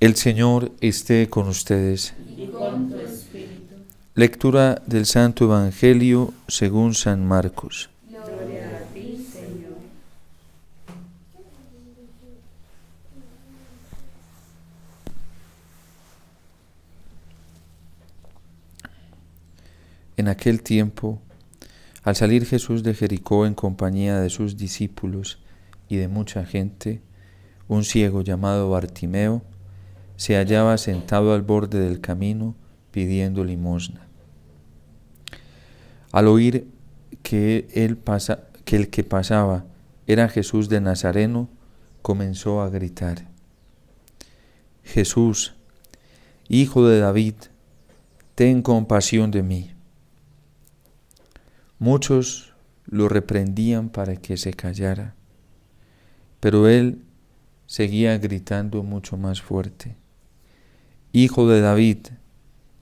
El Señor esté con ustedes. Y con tu espíritu. Lectura del Santo Evangelio según San Marcos. Gloria a ti, Señor. En aquel tiempo, al salir Jesús de Jericó en compañía de sus discípulos y de mucha gente, un ciego llamado Bartimeo se hallaba sentado al borde del camino pidiendo limosna. Al oír que el que pasaba era Jesús de Nazareno, comenzó a gritar: Jesús, Hijo de David, ten compasión de mí. Muchos lo reprendían para que se callara, pero él seguía gritando mucho más fuerte: Hijo de David,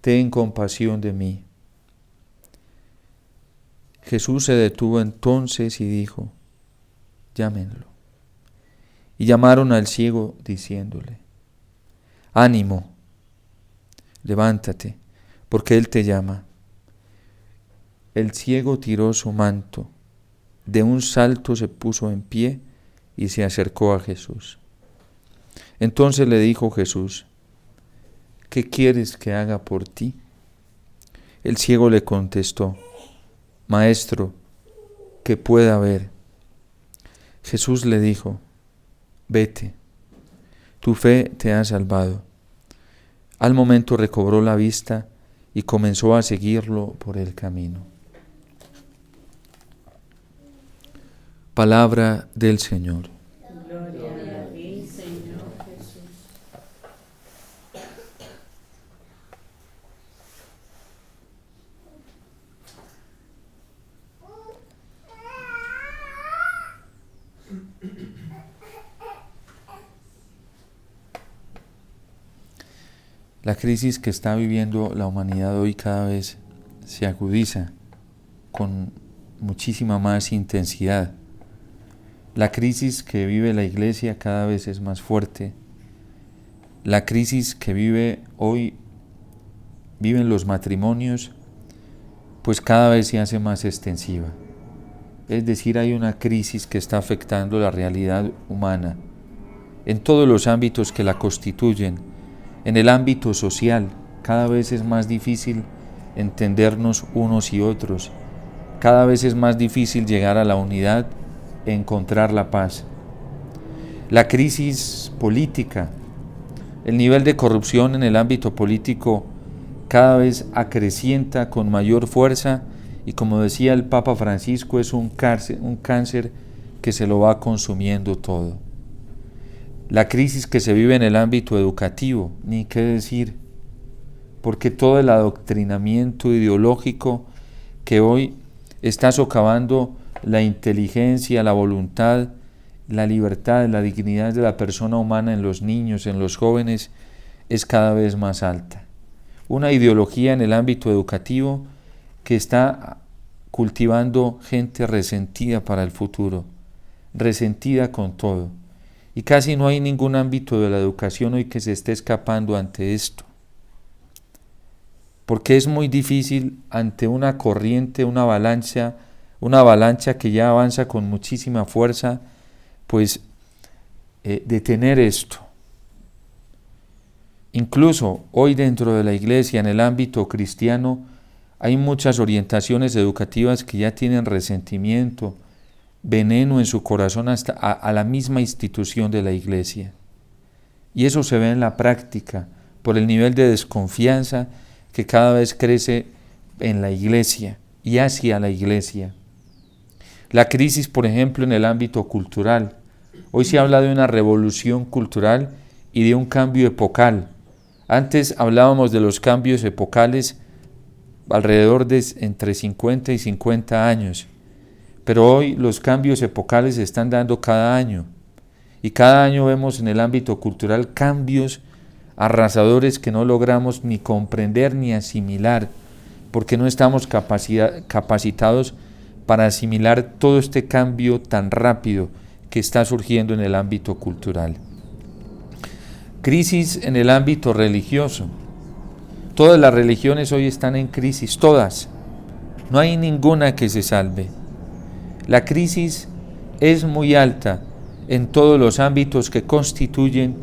ten compasión de mí. Jesús se detuvo entonces y dijo: llámenlo. Y llamaron al ciego diciéndole: ánimo, levántate, porque él te llama. El ciego tiró su manto, de un salto se puso en pie y se acercó a Jesús. Entonces le dijo Jesús: ¿qué quieres que haga por ti? El ciego le contestó: Maestro, que pueda ver. Jesús le dijo: vete, tu fe te ha salvado. Al momento recobró la vista y comenzó a seguirlo por el camino. Palabra del Señor. Gloria a ti, Señor Jesús. La crisis que está viviendo la humanidad hoy cada vez se agudiza con muchísima más intensidad. La crisis que vive la Iglesia cada vez es más fuerte. La crisis que viven los matrimonios, pues cada vez se hace más extensiva. Es decir, hay una crisis que está afectando la realidad humana en todos los ámbitos que la constituyen. En el ámbito social, cada vez es más difícil entendernos unos y otros. Cada vez es más difícil llegar a la unidad e encontrar la paz. La crisis política, el nivel de corrupción en el ámbito político cada vez acrecienta con mayor fuerza y, como decía el Papa Francisco, es un cáncer que se lo va consumiendo todo. La crisis que se vive en el ámbito educativo, ni qué decir, porque todo el adoctrinamiento ideológico que hoy está socavando la inteligencia, la voluntad, la libertad, la dignidad de la persona humana en los niños, en los jóvenes, es cada vez más alta. Una ideología en el ámbito educativo que está cultivando gente resentida para el futuro, resentida con todo. Y casi no hay ningún ámbito de la educación hoy que se esté escapando ante esto. Porque es muy difícil ante una corriente, una avalancha que ya avanza con muchísima fuerza, pues detener esto. Incluso hoy dentro de la Iglesia, en el ámbito cristiano, hay muchas orientaciones educativas que ya tienen resentimiento, veneno en su corazón hasta a la misma institución de la Iglesia. Y eso se ve en la práctica, por el nivel de desconfianza que cada vez crece en la Iglesia y hacia la Iglesia. La crisis, por ejemplo, en el ámbito cultural. Hoy se habla de una revolución cultural y de un cambio epocal. Antes hablábamos de los cambios epocales alrededor de entre 50 y 50 años. Pero hoy los cambios epocales se están dando cada año. Y cada año vemos en el ámbito cultural cambios arrasadores que no logramos ni comprender ni asimilar, porque no estamos capacitados para asimilar todo este cambio tan rápido que está surgiendo en el ámbito cultural. Crisis en el ámbito religioso. Todas las religiones hoy están en crisis, todas. No hay ninguna que se salve. La crisis es muy alta en todos los ámbitos que constituyen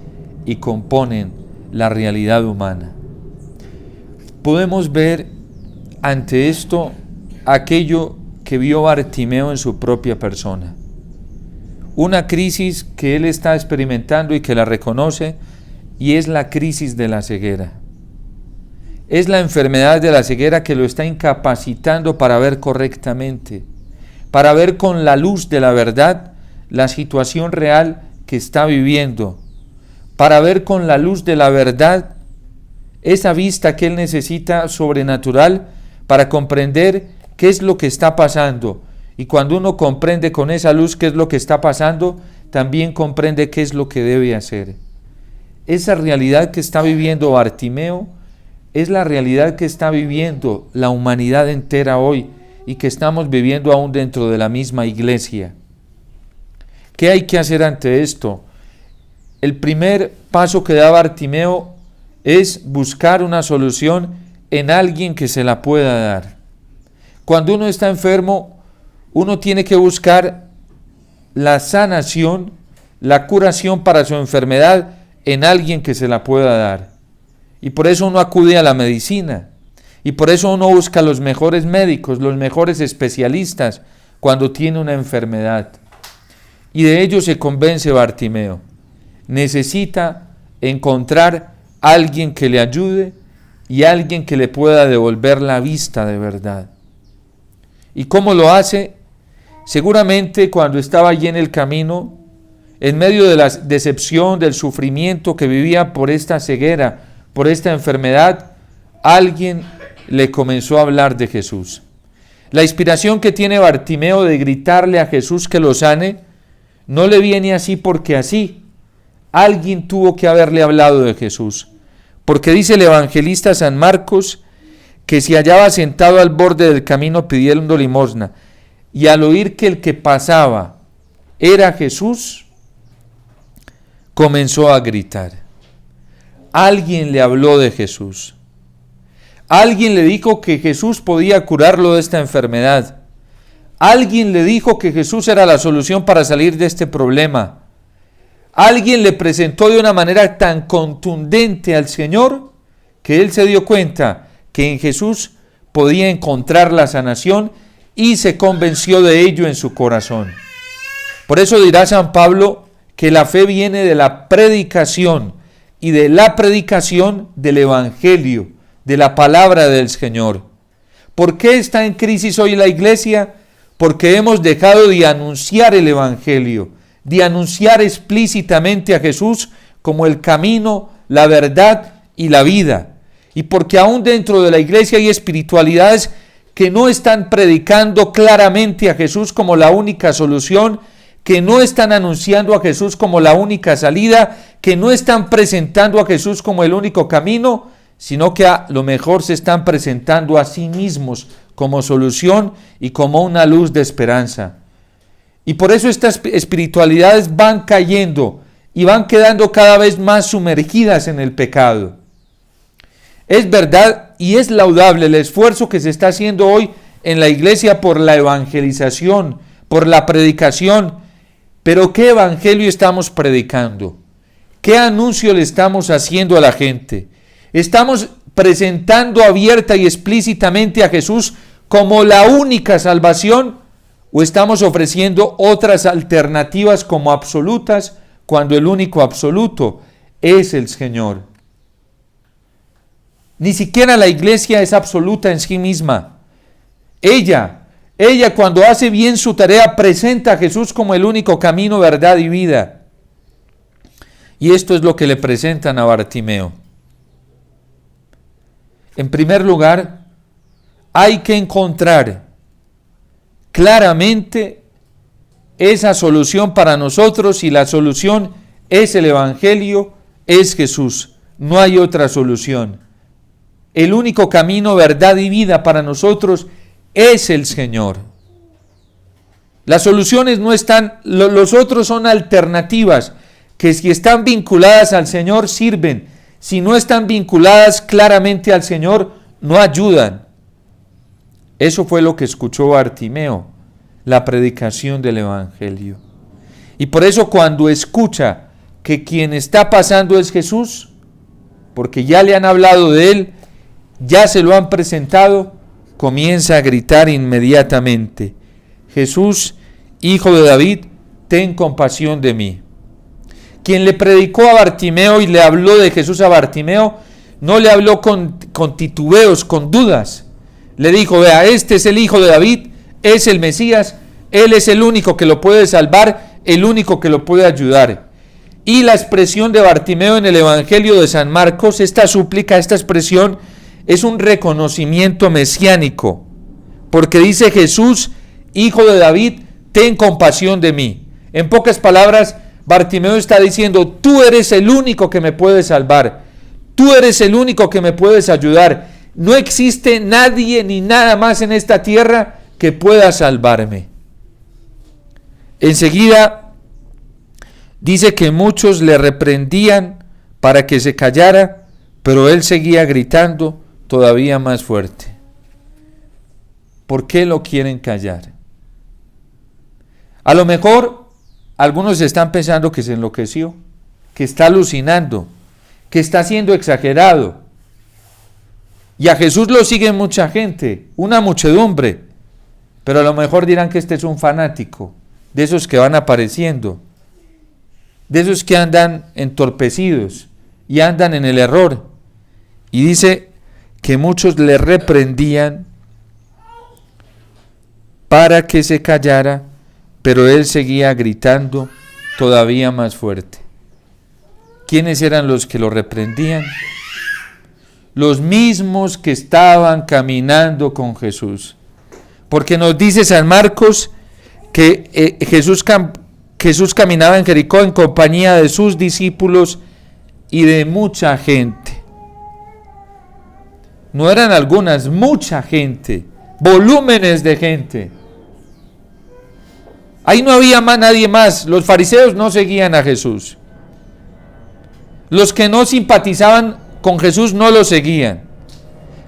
y componen la realidad humana. Podemos ver ante esto aquello que vio Bartimeo en su propia persona. Una crisis que él está experimentando y que la reconoce, y es la crisis de la ceguera. Es la enfermedad de la ceguera que lo está incapacitando para ver correctamente, para ver con la luz de la verdad la situación real que está viviendo, para ver con la luz de la verdad esa vista que él necesita sobrenatural para comprender qué es lo que está pasando. Y cuando uno comprende con esa luz qué es lo que está pasando, también comprende qué es lo que debe hacer. Esa realidad que está viviendo Bartimeo es la realidad que está viviendo la humanidad entera hoy y que estamos viviendo aún dentro de la misma iglesia. ¿Qué hay que hacer ante esto? El primer paso que da Bartimeo es buscar una solución en alguien que se la pueda dar. Cuando uno está enfermo, uno tiene que buscar la sanación, la curación para su enfermedad en alguien que se la pueda dar. Y por eso uno acude a la medicina. Y por eso uno busca los mejores médicos, los mejores especialistas cuando tiene una enfermedad. Y de ello se convence Bartimeo. Necesita encontrar a alguien que le ayude y alguien que le pueda devolver la vista de verdad. ¿Y cómo lo hace? Seguramente cuando estaba allí en el camino, en medio de la decepción, del sufrimiento que vivía por esta ceguera, por esta enfermedad, alguien le comenzó a hablar de Jesús. La inspiración que tiene Bartimeo de gritarle a Jesús que lo sane, no le viene así porque así. Alguien tuvo que haberle hablado de Jesús. Porque dice el evangelista San Marcos que se hallaba sentado al borde del camino pidiendo limosna, y al oír que el que pasaba era Jesús, comenzó a gritar. Alguien le habló de Jesús. Alguien le dijo que Jesús podía curarlo de esta enfermedad. Alguien le dijo que Jesús era la solución para salir de este problema. Alguien le presentó de una manera tan contundente al Señor que él se dio cuenta que en Jesús podía encontrar la sanación y se convenció de ello en su corazón. Por eso dirá San Pablo que la fe viene de la predicación y de la predicación del Evangelio, de la palabra del Señor. ¿Por qué está en crisis hoy la iglesia? Porque hemos dejado de anunciar el Evangelio, de anunciar explícitamente a Jesús como el camino, la verdad y la vida. Y porque aún dentro de la iglesia hay espiritualidades que no están predicando claramente a Jesús como la única solución, que no están anunciando a Jesús como la única salida, que no están presentando a Jesús como el único camino, sino que a lo mejor se están presentando a sí mismos como solución y como una luz de esperanza. Y por eso estas espiritualidades van cayendo y van quedando cada vez más sumergidas en el pecado. Es verdad y es laudable el esfuerzo que se está haciendo hoy en la iglesia por la evangelización, por la predicación, pero ¿qué evangelio estamos predicando? ¿Qué anuncio le estamos haciendo a la gente? ¿Estamos presentando abierta y explícitamente a Jesús como la única salvación? ¿O estamos ofreciendo otras alternativas como absolutas cuando el único absoluto es el Señor? Ni siquiera la iglesia es absoluta en sí misma. Ella cuando hace bien su tarea presenta a Jesús como el único camino, verdad y vida. Y esto es lo que le presentan a Bartimeo. En primer lugar, hay que encontrar claramente esa solución para nosotros, y la solución es el Evangelio, es Jesús. No hay otra solución. El único camino, verdad y vida para nosotros es el Señor. Las soluciones no están, los otros son alternativas que si están vinculadas al Señor, sirven. Si no están vinculadas claramente al Señor, no ayudan. Eso fue lo que escuchó Bartimeo, la predicación del Evangelio. Y por eso cuando escucha que quien está pasando es Jesús, porque ya le han hablado de él, ya se lo han presentado, comienza a gritar inmediatamente: Jesús, Hijo de David, ten compasión de mí. Quien le predicó a Bartimeo y le habló de Jesús a Bartimeo, no le habló con titubeos, con dudas. Le dijo: vea, este es el Hijo de David, es el Mesías, él es el único que lo puede salvar, el único que lo puede ayudar. Y la expresión de Bartimeo en el Evangelio de San Marcos, esta súplica, esta expresión, es un reconocimiento mesiánico, porque dice: Jesús, Hijo de David, ten compasión de mí. En pocas palabras, Bartimeo está diciendo: tú eres el único que me puede salvar, tú eres el único que me puedes ayudar, no existe nadie ni nada más en esta tierra que pueda salvarme. Enseguida dice que muchos le reprendían para que se callara, pero él seguía gritando todavía más fuerte. ¿Por qué lo quieren callar? A lo mejor algunos están pensando que se enloqueció, que está alucinando, que está siendo exagerado. Y a Jesús lo sigue mucha gente, una muchedumbre, pero a lo mejor dirán que este es un fanático, de esos que van apareciendo, de esos que andan entorpecidos y andan en el error. Y dice que muchos le reprendían para que se callara, pero él seguía gritando todavía más fuerte. ¿Quiénes eran los que lo reprendían? Los mismos que estaban caminando con Jesús. Porque nos dice San Marcos que Jesús caminaba en Jericó en compañía de sus discípulos y de mucha gente. No eran algunas, mucha gente, volúmenes de gente. Ahí no había nadie más. Los fariseos no seguían a Jesús. Los que no simpatizaban con Jesús no lo seguían.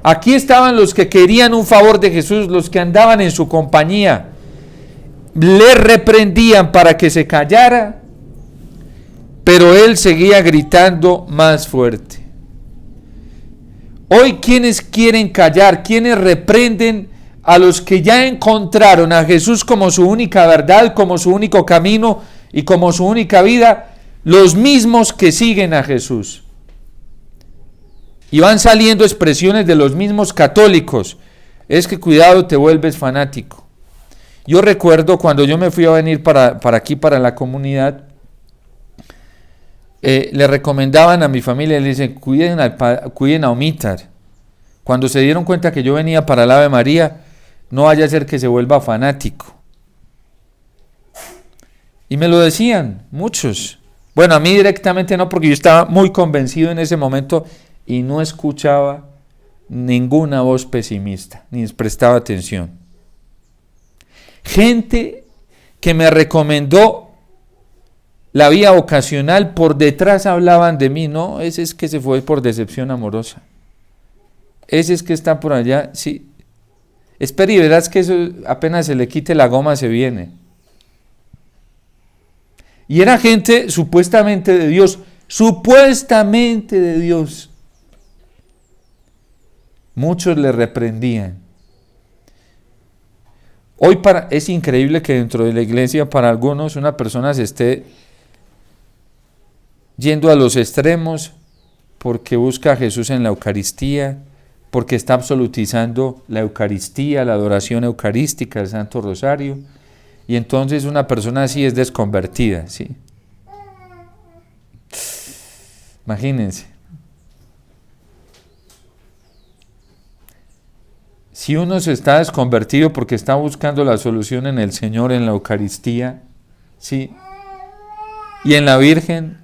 Aquí estaban los que querían un favor de Jesús, los que andaban en su compañía. Le reprendían para que se callara, pero él seguía gritando más fuerte. Hoy, ¿quiénes quieren callar? ¿Quiénes reprenden a los que ya encontraron a Jesús como su única verdad, como su único camino y como su única vida? Los mismos que siguen a Jesús. Y van saliendo expresiones de los mismos católicos: es que cuidado, te vuelves fanático. Yo recuerdo cuando yo me fui a venir para aquí, para la comunidad, le recomendaban a mi familia, le dicen: cuiden a Omítar. Cuando se dieron cuenta que yo venía para el Ave María, no vaya a ser que se vuelva fanático. Y me lo decían muchos. Bueno, a mí directamente no, porque yo estaba muy convencido en ese momento y no escuchaba ninguna voz pesimista, ni les prestaba atención. Gente que me recomendó la vía vocacional, por detrás hablaban de mí: no, ese es que se fue por decepción amorosa, ese es que está por allá, sí, espera y verás que eso apenas se le quite la goma se viene. Y era gente supuestamente de Dios, muchos le reprendían. Hoy es increíble que dentro de la iglesia, para algunos, una persona se esté yendo a los extremos porque busca a Jesús en la Eucaristía, porque está absolutizando la Eucaristía, la adoración eucarística, el Santo Rosario, y entonces una persona así es desconvertida, ¿sí? Imagínense. Si uno se está desconvertido porque está buscando la solución en el Señor, en la Eucaristía, ¿sí?, y en la Virgen,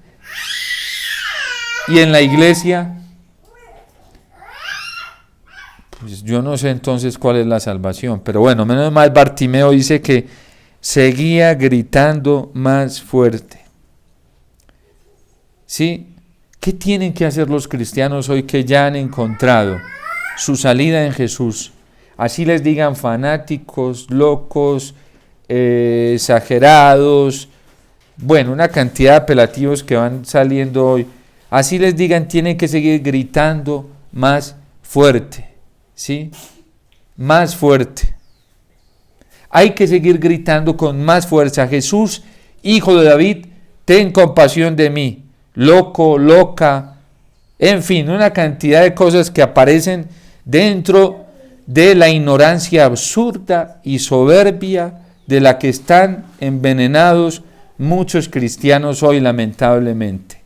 y en la iglesia, pues yo no sé entonces cuál es la salvación. Pero bueno, menos mal Bartimeo dice que seguía gritando más fuerte. ¿Sí? ¿Qué tienen que hacer los cristianos hoy que ya han encontrado su salida en Jesús? Así les digan fanáticos, locos, exagerados, bueno, una cantidad de apelativos que van saliendo hoy. Así les digan, tienen que seguir gritando más fuerte, ¿sí? Más fuerte. Hay que seguir gritando con más fuerza: Jesús, Hijo de David, ten compasión de mí. Loco, loca, en fin, una cantidad de cosas que aparecen dentro de la ignorancia absurda y soberbia de la que están envenenados muchos cristianos hoy, lamentablemente.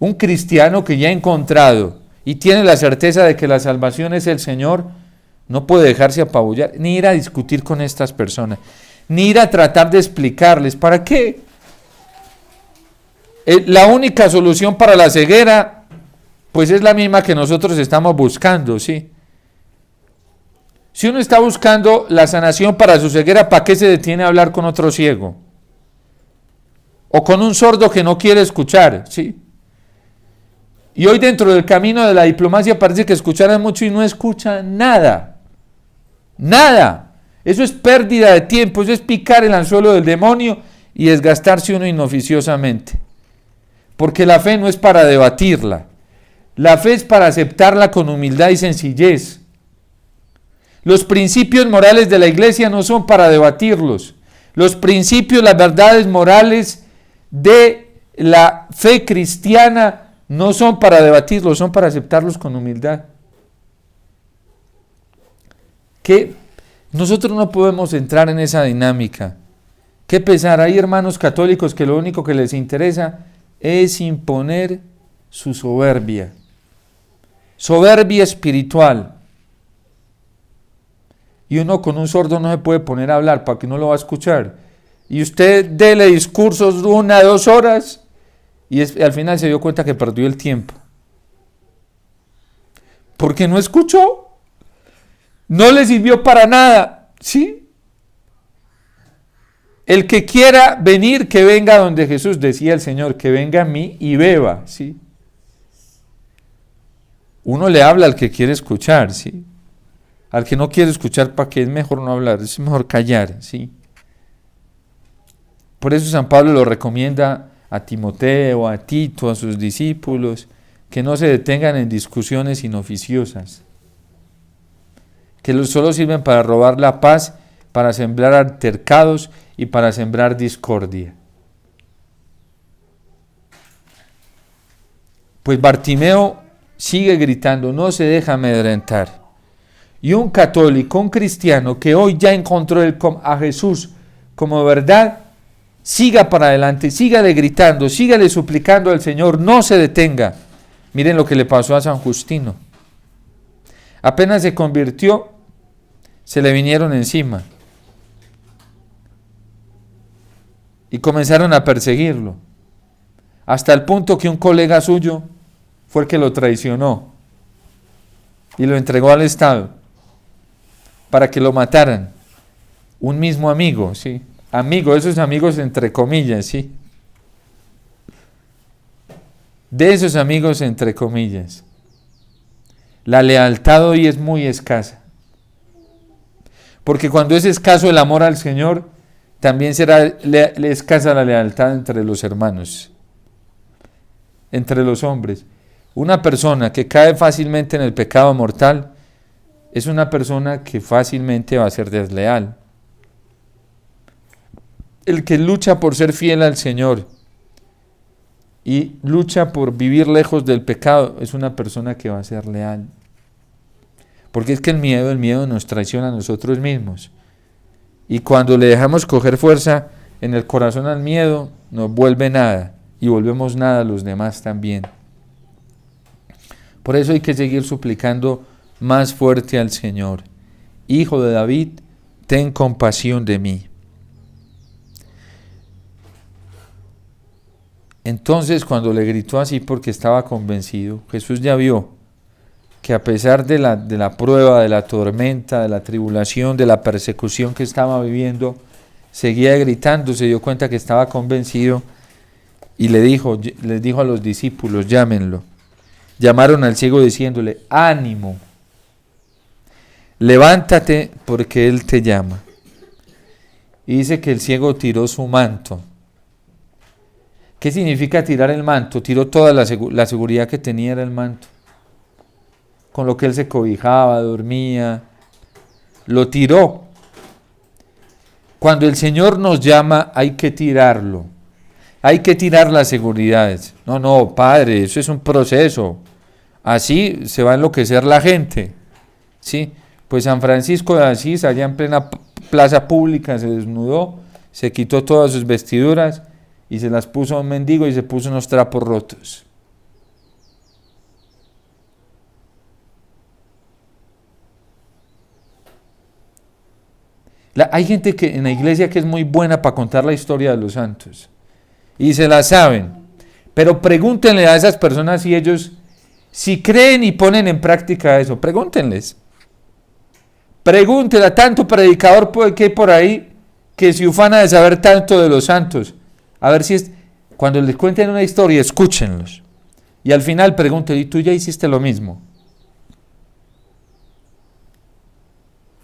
Un cristiano que ya ha encontrado y tiene la certeza de que la salvación es el Señor, no puede dejarse apabullar, ni ir a discutir con estas personas, ni ir a tratar de explicarles. ¿Para qué? La única solución para la ceguera, pues es la misma que nosotros estamos buscando, ¿sí? Si uno está buscando la sanación para su ceguera, ¿para qué se detiene a hablar con otro ciego? O con un sordo que no quiere escuchar, ¿sí? Y hoy dentro del camino de la diplomacia parece que escucharan mucho y no escuchan nada. Nada. Eso es pérdida de tiempo, eso es picar el anzuelo del demonio y desgastarse uno inoficiosamente. Porque la fe no es para debatirla. La fe es para aceptarla con humildad y sencillez. Los principios morales de la iglesia no son para debatirlos. Los principios, las verdades morales de la fe cristiana no son para debatirlos, son para aceptarlos con humildad. Que nosotros no podemos entrar en esa dinámica. Qué pesar, hay hermanos católicos que lo único que les interesa es imponer su soberbia espiritual. Y uno con un sordo no se puede poner a hablar para que no lo va a escuchar. Y usted dele discursos 1 o 2 horas y al final se dio cuenta que perdió el tiempo. Porque no escuchó. No le sirvió para nada. ¿Sí? El que quiera venir, que venga donde Jesús, decía el Señor, que venga a mí y beba, ¿sí? Uno le habla al que quiere escuchar, ¿sí? Al que no quiere escuchar, ¿para qué? Es mejor no hablar, es mejor callar, ¿sí? Por eso San Pablo lo recomienda a Timoteo, a Tito, a sus discípulos, que no se detengan en discusiones inoficiosas, que solo sirven para robar la paz, para sembrar altercados y para sembrar discordia. Pues Bartimeo sigue gritando, no se deja amedrentar. Y un católico, un cristiano que hoy ya encontró a Jesús como verdad, siga para adelante, sígale gritando, sígale suplicando al Señor, no se detenga. Miren lo que le pasó a San Justino. Apenas se convirtió, se le vinieron encima. Y comenzaron a perseguirlo, hasta el punto que un colega suyo fue el que lo traicionó y lo entregó al Estado para que lo mataran. Un mismo amigo, ¿sí? Amigo, esos amigos entre comillas, ¿sí? De esos amigos entre comillas. La lealtad hoy es muy escasa. Porque cuando es escaso el amor al Señor, también será escasa la lealtad entre los hermanos, entre los hombres. Una persona que cae fácilmente en el pecado mortal es una persona que fácilmente va a ser desleal. El que lucha por ser fiel al Señor y lucha por vivir lejos del pecado es una persona que va a ser leal. Porque es que el miedo nos traiciona a nosotros mismos. Y cuando le dejamos coger fuerza en el corazón al miedo, nos vuelve nada y volvemos nada a los demás también. Por eso hay que seguir suplicando más fuerte al Señor. Hijo de David, ten compasión de mí. Entonces, cuando le gritó así porque estaba convencido, Jesús ya vio que a pesar de la prueba, de la tormenta, de la tribulación, de la persecución que estaba viviendo, seguía gritando, se dio cuenta que estaba convencido Y les dijo a los discípulos, llámenlo. Llamaron al ciego diciéndole, ánimo, levántate porque él te llama. Y dice que el ciego tiró su manto. ¿Qué significa tirar el manto? Tiró toda la seguridad que tenía era el manto, con lo que él se cobijaba, dormía, lo tiró. Cuando el Señor nos llama hay que tirarlo, hay que tirar las seguridades. No, Padre, eso es un proceso, así se va a enloquecer la gente, ¿sí? Pues San Francisco de Asís, allá en plena plaza pública, se desnudó, se quitó todas sus vestiduras y se las puso a un mendigo y se puso unos trapos rotos. Hay gente que en la iglesia que es muy buena para contar la historia de los santos y se la saben, pero pregúntenle a esas personas si ellos, si creen y ponen en práctica eso, pregúntenles. Pregúntenle a tanto predicador que hay por ahí que se ufana de saber tanto de los santos. A ver si cuando les cuenten una historia, escúchenlos. Y al final pregúntenle, ¿y tú ya hiciste lo mismo?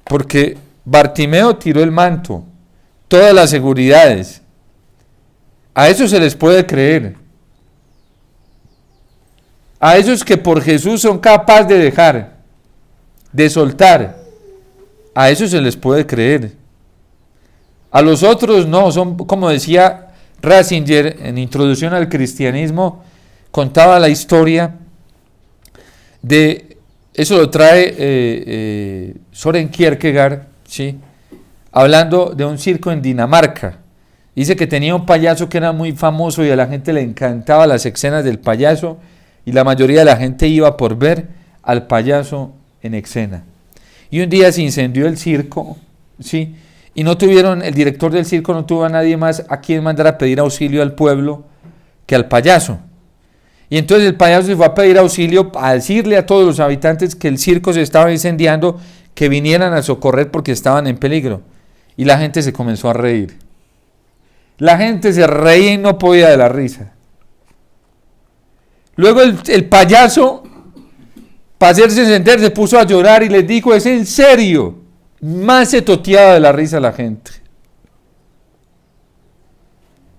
Porque Bartimeo tiró el manto, todas las seguridades. A eso se les puede creer. A esos que por Jesús son capaces de dejar, de soltar, a eso se les puede creer. A los otros no, son como decía Ratzinger en Introducción al Cristianismo, contaba la historia de, eso lo trae Søren Kierkegaard, ¿sí? Hablando de un circo en Dinamarca. Dice que tenía un payaso que era muy famoso y a la gente le encantaban las escenas del payaso y la mayoría de la gente iba por ver al payaso en escena. Y un día se incendió el circo, ¿sí? Y el director del circo no tuvo a nadie más a quien mandar a pedir auxilio al pueblo que al payaso. Y entonces el payaso se fue a pedir auxilio, a decirle a todos los habitantes que el circo se estaba incendiando, que vinieran a socorrer porque estaban en peligro. Y la gente se comenzó a reír. La gente se reía y no podía de la risa. Luego el payaso, para hacerse entender, se puso a llorar y les dijo, ¿es en serio? Más se toteaba de la risa la gente.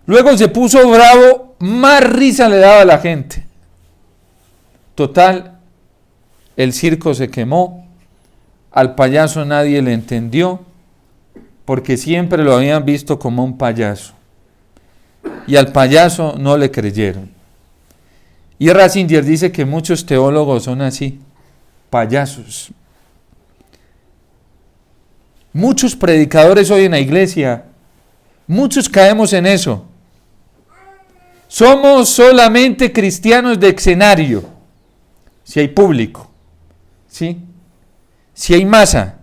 Luego se puso bravo, más risa le daba a la gente. Total, el circo se quemó, al payaso nadie le entendió, porque siempre lo habían visto como un payaso. Y al payaso no le creyeron. Y Ratzinger dice que muchos teólogos son así, payasos. Muchos predicadores hoy en la iglesia, muchos caemos en eso. Somos solamente cristianos de escenario, si hay público, ¿sí? Si hay masa,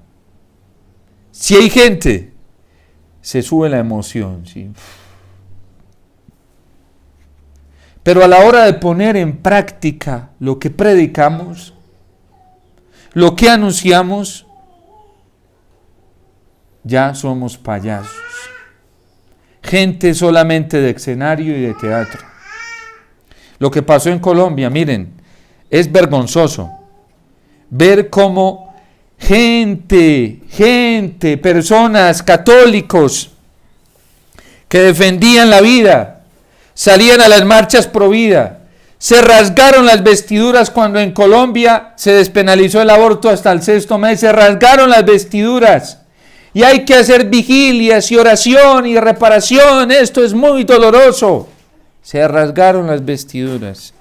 si hay gente, se sube la emoción, ¿sí? Pero a la hora de poner en práctica lo que predicamos, lo que anunciamos, ya somos payasos. Gente solamente de escenario y de teatro. Lo que pasó en Colombia, miren, es vergonzoso ver cómo gente, personas católicos que defendían la vida, salían a las marchas pro vida, se rasgaron las vestiduras cuando en Colombia se despenalizó el aborto hasta el 6º mes, se rasgaron las vestiduras. Y hay que hacer vigilias y oración y reparación, esto es muy doloroso. Se rasgaron las vestiduras.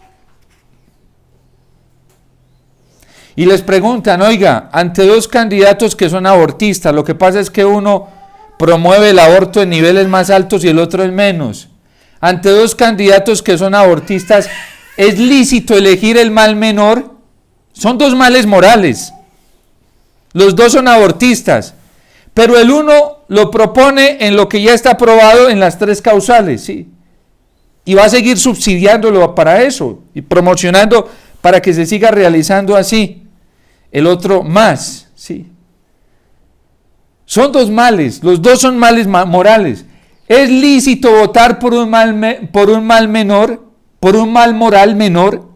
Y les preguntan, oiga, ante dos candidatos que son abortistas, lo que pasa es que uno promueve el aborto en niveles más altos y el otro en menos. Ante dos candidatos que son abortistas, ¿es lícito elegir el mal menor? Son dos males morales. Los dos son abortistas. Pero el uno lo propone en lo que ya está aprobado en las 3 causales, ¿sí? Y va a seguir subsidiándolo para eso y promocionando para que se siga realizando así. El otro más, ¿sí? Son dos males, los dos son males morales. ¿Es lícito votar por un mal moral menor?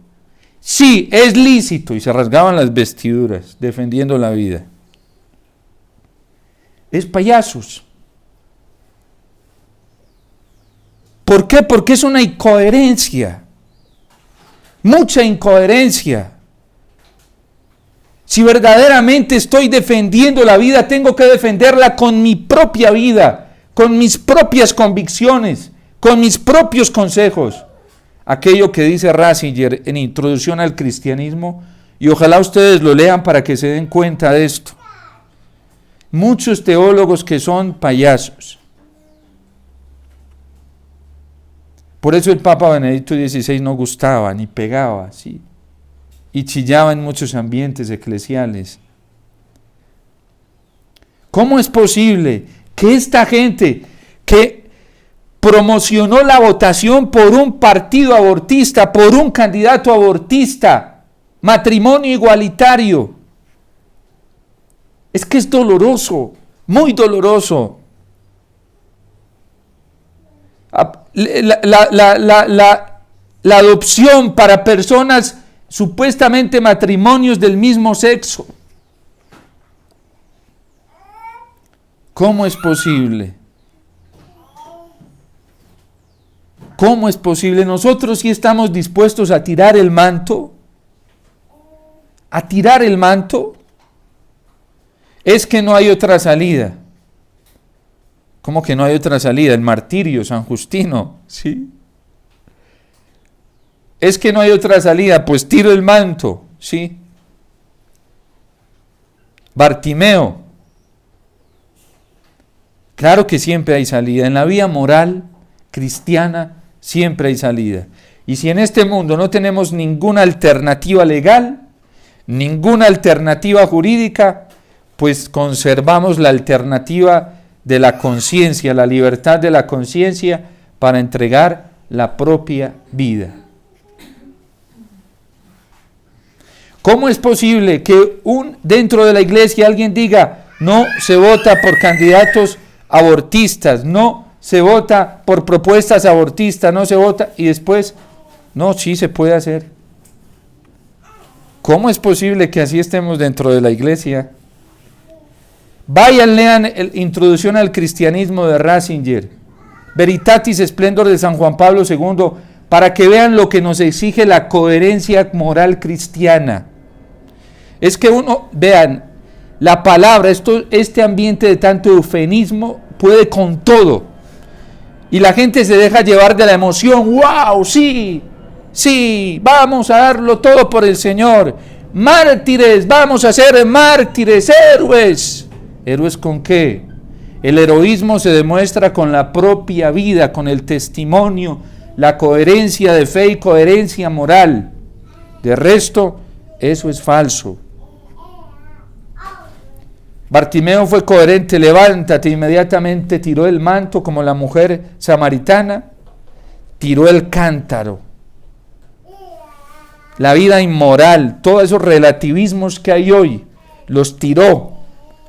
Sí, es lícito. Y se rasgaban las vestiduras defendiendo la vida. Es payasos. ¿Por qué? Porque es una incoherencia. Mucha incoherencia. Si verdaderamente estoy defendiendo la vida, tengo que defenderla con mi propia vida, con mis propias convicciones, con mis propios consejos. Aquello que dice Ratzinger en Introducción al Cristianismo, y ojalá ustedes lo lean para que se den cuenta de esto. Muchos teólogos que son payasos. Por eso el Papa Benedicto XVI no gustaba ni pegaba, ¿sí? Y chillaba en muchos ambientes eclesiales. ¿Cómo es posible que esta gente que promocionó la votación por un partido abortista, por un candidato abortista, matrimonio igualitario? Es que es doloroso, muy doloroso. La adopción para personas supuestamente matrimonios del mismo sexo. ¿Cómo es posible? ¿Cómo es posible? Nosotros sí estamos dispuestos a tirar el manto. ¿A tirar el manto? Es que no hay otra salida. ¿Cómo que no hay otra salida? El martirio, San Justino, ¿sí? Es que no hay otra salida, pues tiro el manto, ¿sí? Bartimeo. Claro que siempre hay salida. En la vida moral cristiana siempre hay salida. Y si en este mundo no tenemos ninguna alternativa legal, ninguna alternativa jurídica, pues conservamos la alternativa de la conciencia, la libertad de la conciencia para entregar la propia vida. ¿Cómo es posible que dentro de la iglesia alguien diga no se vota por candidatos abortistas, no se vota por propuestas abortistas, no se vota y después no, sí se puede hacer? ¿Cómo es posible que así estemos dentro de la iglesia? Vayan, lean Introducción al Cristianismo de Ratzinger, Veritatis Splendor de San Juan Pablo II, para que vean lo que nos exige la coherencia moral cristiana. Es que vean, la palabra, este ambiente de tanto eufemismo puede con todo. Y la gente se deja llevar de la emoción. ¡Wow! Sí, sí, vamos a darlo todo por el Señor. Mártires, vamos a ser mártires, héroes. ¿Héroes con qué? El heroísmo se demuestra con la propia vida, con el testimonio, la coherencia de fe y coherencia moral. De resto, eso es falso. Bartimeo fue coherente, levántate, inmediatamente tiró el manto como la mujer samaritana, tiró el cántaro. La vida inmoral, todos esos relativismos que hay hoy, los tiró.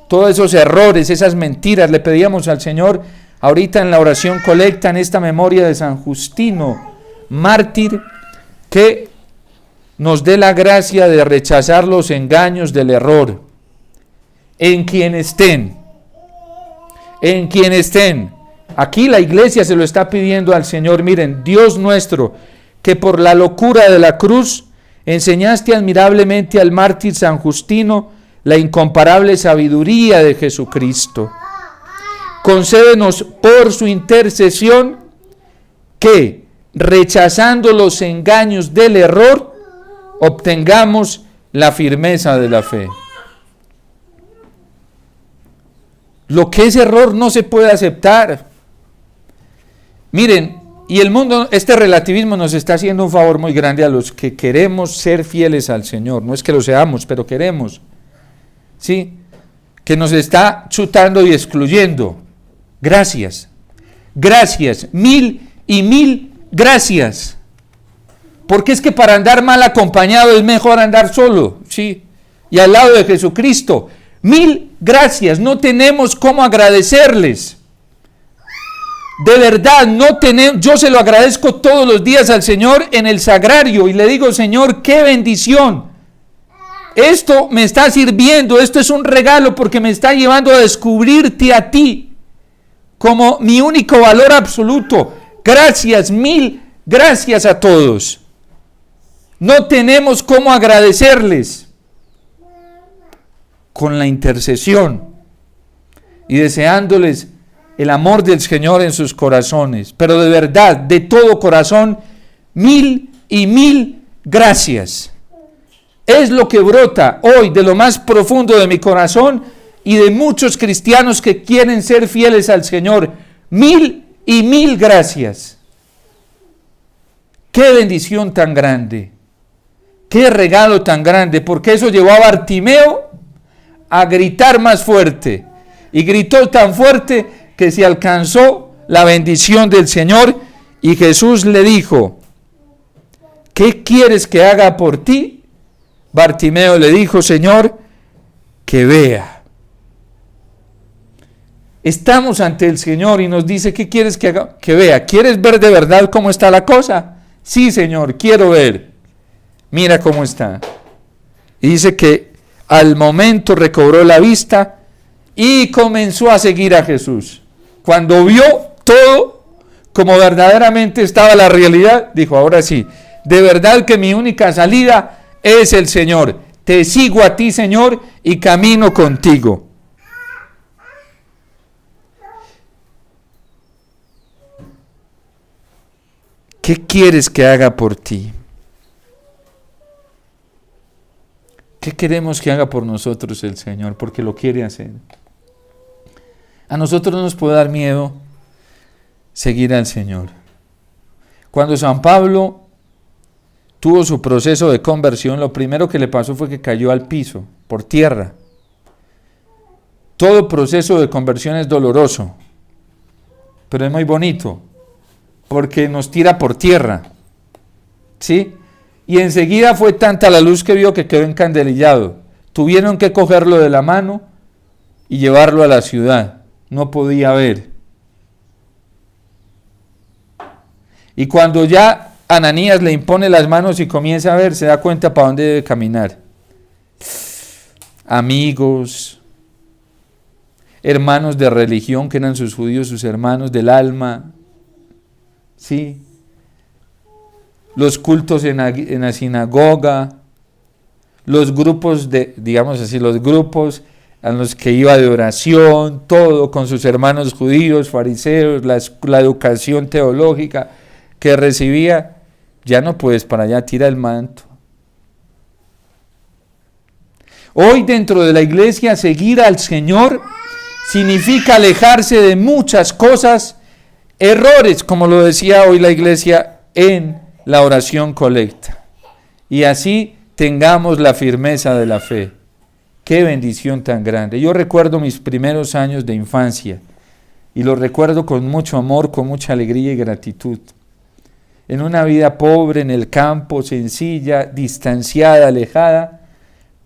Todos esos errores, esas mentiras, le pedíamos al Señor ahorita en la oración colecta, en esta memoria de San Justino, mártir, que nos dé la gracia de rechazar los engaños del error. En quien estén. Aquí la iglesia se lo está pidiendo al Señor. Miren, Dios nuestro, que por la locura de la cruz enseñaste admirablemente al mártir San Justino la incomparable sabiduría de Jesucristo. Concédenos por su intercesión que, rechazando los engaños del error, obtengamos la firmeza de la fe. Lo que es error no se puede aceptar. Miren, y el mundo, este relativismo nos está haciendo un favor muy grande a los que queremos ser fieles al Señor. No es que lo seamos, pero queremos. ¿Sí? Que nos está chutando y excluyendo. Gracias. Gracias. Mil y mil gracias. Porque es que para andar mal acompañado es mejor andar solo. ¿Sí? Y al lado de Jesucristo. Mil gracias, no tenemos cómo agradecerles. De verdad, no tenemos, yo se lo agradezco todos los días al Señor en el sagrario y le digo, Señor, qué bendición. Esto me está sirviendo, esto es un regalo porque me está llevando a descubrirte a ti como mi único valor absoluto. Gracias, mil gracias a todos. No tenemos cómo agradecerles con la intercesión y deseándoles el amor del Señor en sus corazones. Pero de verdad, de todo corazón, mil y mil gracias. Es lo que brota hoy de lo más profundo de mi corazón y de muchos cristianos que quieren ser fieles al Señor. Mil y mil gracias. Qué bendición tan grande. Qué regalo tan grande, porque eso llevó a Bartimeo a gritar más fuerte. Y gritó tan fuerte que se alcanzó la bendición del Señor. Y Jesús le dijo, ¿qué quieres que haga por ti? Bartimeo le dijo, Señor, que vea. Estamos ante el Señor y nos dice, ¿qué quieres que haga? Que vea. ¿Quieres ver de verdad cómo está la cosa? Sí, Señor, quiero ver. Mira cómo está. Y dice que al momento recobró la vista y comenzó a seguir a Jesús. Cuando vio todo como verdaderamente estaba la realidad, dijo, ahora sí, de verdad que mi única salida es el Señor. Te sigo a ti, Señor, y camino contigo. ¿Qué quieres que haga por ti? ¿Qué queremos que haga por nosotros el Señor? Porque lo quiere hacer. A nosotros no nos puede dar miedo seguir al Señor. Cuando San Pablo tuvo su proceso de conversión, lo primero que le pasó fue que cayó al piso, por tierra. Todo proceso de conversión es doloroso, pero es muy bonito, porque nos tira por tierra, ¿sí? Y enseguida fue tanta la luz que vio que quedó encandelillado. Tuvieron que cogerlo de la mano y llevarlo a la ciudad. No podía ver. Y cuando ya Ananías le impone las manos y comienza a ver, se da cuenta para dónde debe caminar. Amigos, hermanos de religión que eran sus judíos, sus hermanos del alma, ¿sí? Los cultos en la sinagoga, los grupos digamos así, los grupos a los que iba de oración, todo con sus hermanos judíos, fariseos, la educación teológica que recibía, ya no puedes para allá, tira el manto. Hoy dentro de la iglesia seguir al Señor significa alejarse de muchas cosas, errores, como lo decía hoy la iglesia en la oración colecta. Y así tengamos la firmeza de la fe. Qué bendición tan grande. Yo recuerdo mis primeros años de infancia y los recuerdo con mucho amor, con mucha alegría y gratitud. En una vida pobre, en el campo, sencilla, distanciada, alejada,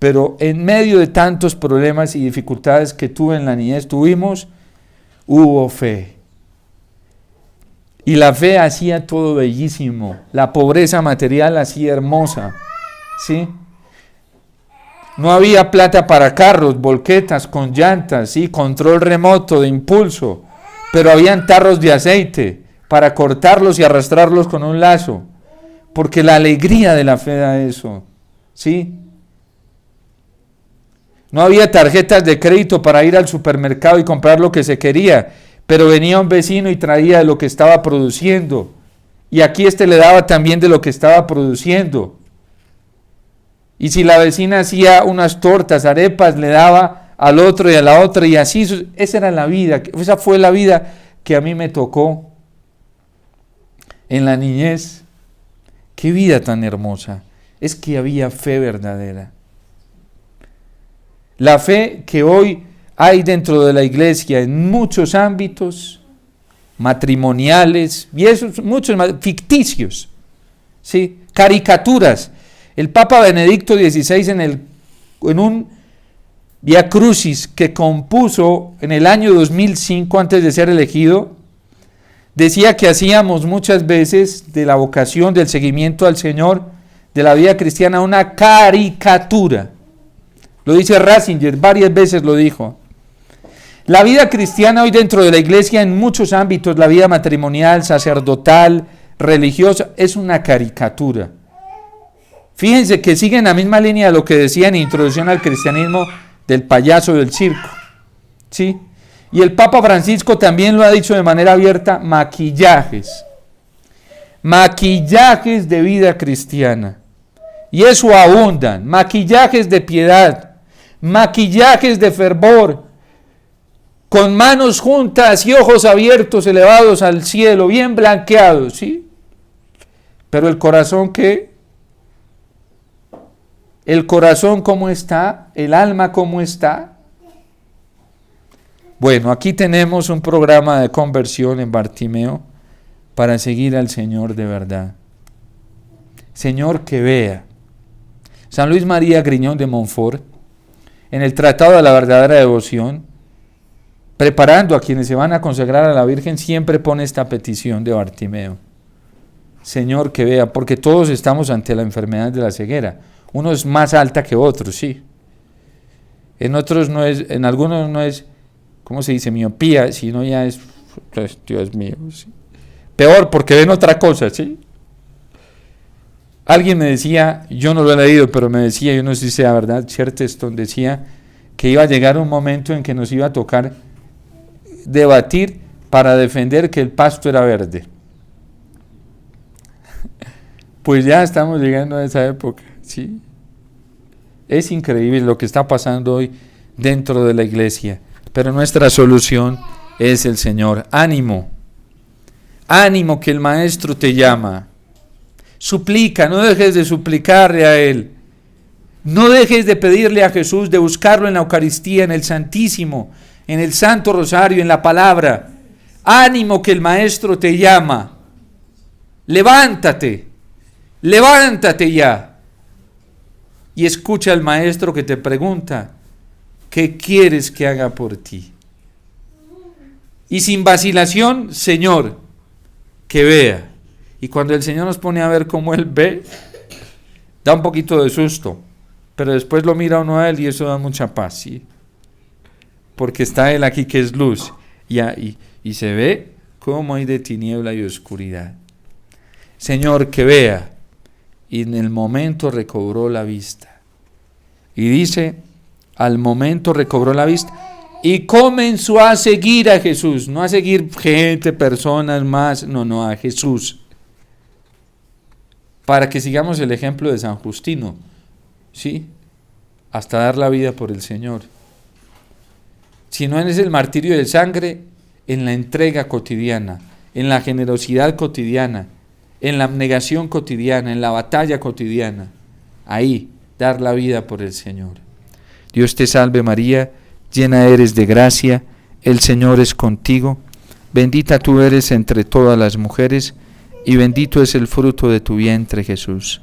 pero en medio de tantos problemas y dificultades que tuve en la niñez, hubo fe. Y la fe hacía todo bellísimo, la pobreza material hacía hermosa, ¿sí? No había plata para carros, volquetas con llantas, ¿sí? Control remoto de impulso, pero habían tarros de aceite para cortarlos y arrastrarlos con un lazo, porque la alegría de la fe da eso, ¿sí? No había tarjetas de crédito para ir al supermercado y comprar lo que se quería, pero venía un vecino y traía de lo que estaba produciendo, y aquí le daba también de lo que estaba produciendo. Y si la vecina hacía unas tortas, arepas, le daba al otro y a la otra, y así, esa era la vida, esa fue la vida que a mí me tocó en la niñez. Qué vida tan hermosa, es que había fe verdadera. La fe que hoy hay dentro de la iglesia en muchos ámbitos, matrimoniales, y esos muchos ficticios, ¿sí? Caricaturas. El Papa Benedicto XVI en un Via Crucis que compuso en el año 2005, antes de ser elegido, decía que hacíamos muchas veces de la vocación, del seguimiento al Señor, de la vida cristiana, una caricatura. Lo dice Ratzinger, varias veces lo dijo. La vida cristiana hoy dentro de la iglesia, en muchos ámbitos, la vida matrimonial, sacerdotal, religiosa, es una caricatura. Fíjense que siguen la misma línea de lo que decía en Introducción al Cristianismo del payaso del circo, ¿sí? Y el Papa Francisco también lo ha dicho de manera abierta: maquillajes de vida cristiana. Y eso abundan, maquillajes de piedad, maquillajes de fervor, con manos juntas y ojos abiertos, elevados al cielo, bien blanqueados, ¿sí? Pero el corazón, ¿qué? El corazón, ¿cómo está? El alma, ¿cómo está? Bueno, aquí tenemos un programa de conversión en Bartimeo para seguir al Señor de verdad. Señor que vea. San Luis María Griñón de Montfort, en el Tratado de la Verdadera Devoción, preparando a quienes se van a consagrar a la Virgen, siempre pone esta petición de Bartimeo: Señor que vea, porque todos estamos ante la enfermedad de la ceguera. Uno es más alta que otro, sí. En otros no es, en algunos no es, ¿cómo se dice? Miopía, sino ya es, Dios mío, sí. Peor, porque ven otra cosa, ¿sí? Alguien me decía, yo no lo he leído, pero me decía, yo no sé si sea verdad, Chesterton decía que iba a llegar un momento en que nos iba a tocar debatir para defender que el pasto era verde. Pues ya estamos llegando a esa época, ¿sí? Es increíble lo que está pasando hoy dentro de la iglesia, pero nuestra solución es el Señor. Ánimo, ánimo, que el Maestro te llama. Suplica, no dejes de suplicarle a Él. No dejes de pedirle a Jesús, de buscarlo en la Eucaristía, en el Santísimo, en el Santo Rosario, en la palabra. Ánimo, que el Maestro te llama. Levántate, levántate ya. Y escucha al Maestro que te pregunta: ¿qué quieres que haga por ti? Y sin vacilación: Señor, que vea. Y cuando el Señor nos pone a ver cómo Él ve, da un poquito de susto, pero después lo mira uno a Él y eso da mucha paz, ¿sí? Porque está Él aquí que es luz, y se ve cómo hay de tiniebla y oscuridad. Señor, que vea. Y en el momento recobró la vista. Y dice, al momento recobró la vista y comenzó a seguir a Jesús, no a seguir gente, personas más, no, a Jesús. Para que sigamos el ejemplo de San Justino, ¿sí? Hasta dar la vida por el Señor. Si no es el martirio de sangre, en la entrega cotidiana, en la generosidad cotidiana, en la abnegación cotidiana, en la batalla cotidiana. Ahí, dar la vida por el Señor. Dios te salve María, llena eres de gracia, el Señor es contigo, bendita tú eres entre todas las mujeres, y bendito es el fruto de tu vientre, Jesús.